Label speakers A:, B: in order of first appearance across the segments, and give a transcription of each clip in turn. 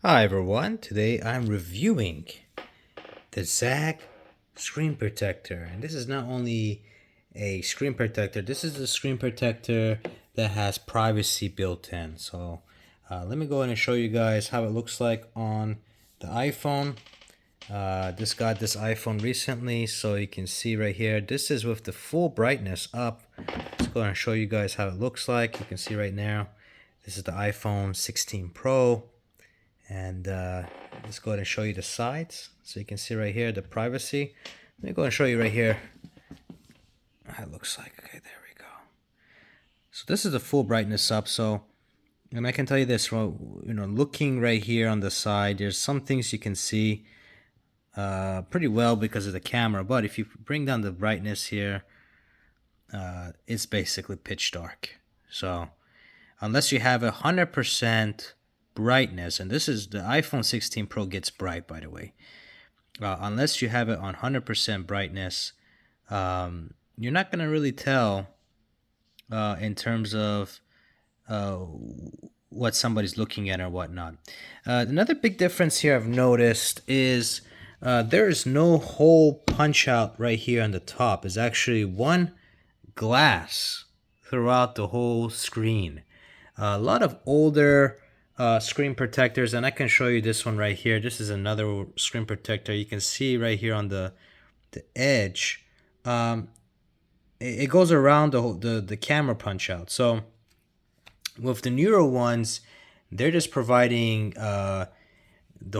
A: Hi everyone, today I'm reviewing the ZAGG screen protector, and this is not only a screen protector, this is a screen protector that has privacy built in. So let me go in and show you guys how it looks like on the iPhone. Just got this iPhone recently, so you can see right here, this is with the full brightness up. Let's go and show you guys how it looks like. You can see right now, this is the iPhone 16 Pro. And let's go ahead and show you the sides. So you can see right here the privacy. Let me go and show you right here how it looks like. Okay, there we go. So this is the full brightness up. So, and I can tell you this, well, looking right here on the side, there's some things you can see pretty well because of the camera. But if you bring down the brightness here, it's basically pitch dark. So unless you have 100% brightness, and this is the iPhone 16 Pro gets bright, by the way. Unless you have it on 100% brightness, you're not going to really tell in terms of what somebody's looking at or whatnot. Another big difference here I've noticed is there is no hole punch out right here on the top. It's actually one glass throughout the whole screen. A lot of older screen protectors, and I can show you this one right here. This is another screen protector. You can see right here on the edge, it goes around the camera punch out. So with the newer ones, they're just providing the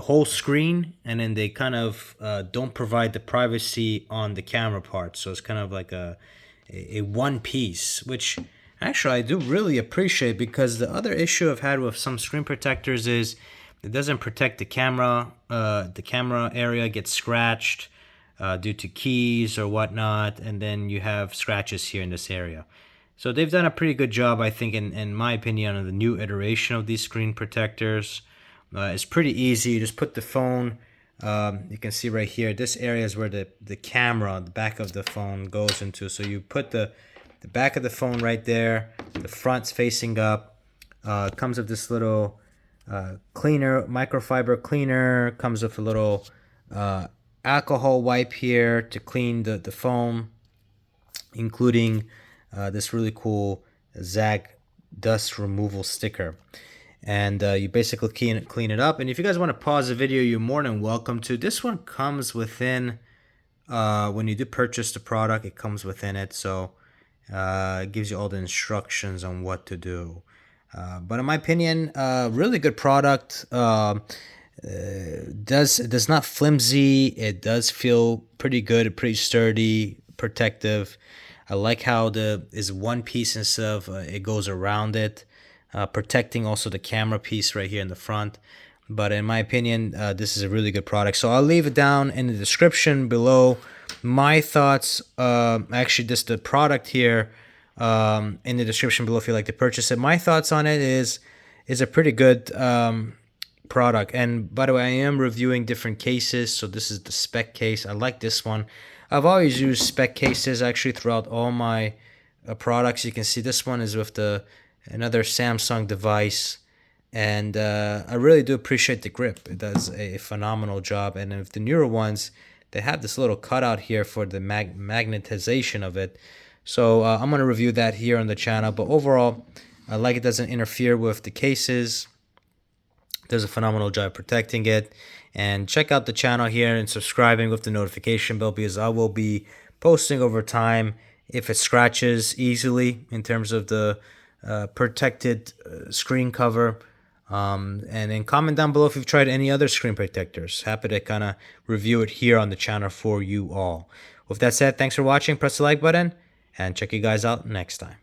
A: whole screen, and then they kind of don't provide the privacy on the camera part. So it's kind of like a one piece, which actually I do really appreciate, because the other issue I've had with some screen protectors is it doesn't protect the camera. The camera area gets scratched due to keys or whatnot, and then you have scratches here in this area. So they've done a pretty good job, I think, in my opinion, on the new iteration of these screen protectors. It's pretty easy. You just put the phone, you can see right here, this area is where the camera, the back of the phone goes into. So you put the back of the phone right there, the front's facing up. Comes with this little cleaner, microfiber cleaner. Comes with a little alcohol wipe here to clean the foam, including this really cool ZAGG dust removal sticker. And you basically clean it up. And if you guys want to pause the video, you're more than welcome to. This one comes within, when you do purchase the product, it comes within it. So it gives you all the instructions on what to do. But in my opinion, really good product. Does not flimsy. It does feel pretty good, pretty sturdy, protective. I like how is one piece instead of it goes around it, protecting also the camera piece right here in the front. But in my opinion, this is a really good product. So I'll leave it down in the description below. My thoughts, actually just the product here in the description below if you'd like to purchase it. My thoughts on it is a pretty good product. And by the way, I am reviewing different cases. So this is the spec case. I like this one. I've always used spec cases actually throughout all my products. You can see this one is with another Samsung device. And I really do appreciate the grip. It does a phenomenal job. And with the newer ones, they have this little cutout here for the magnetization of it. So I'm going to review that here on the channel. But overall, I like it doesn't interfere with the cases. Does a phenomenal job protecting it. And check out the channel here and subscribing with the notification bell, because I will be posting over time if it scratches easily in terms of the protected screen cover. And then comment down below if you've tried any other screen protectors. Happy to kind of review it here on the channel for you all. With that said, thanks for watching. Press the like button and check you guys out next time.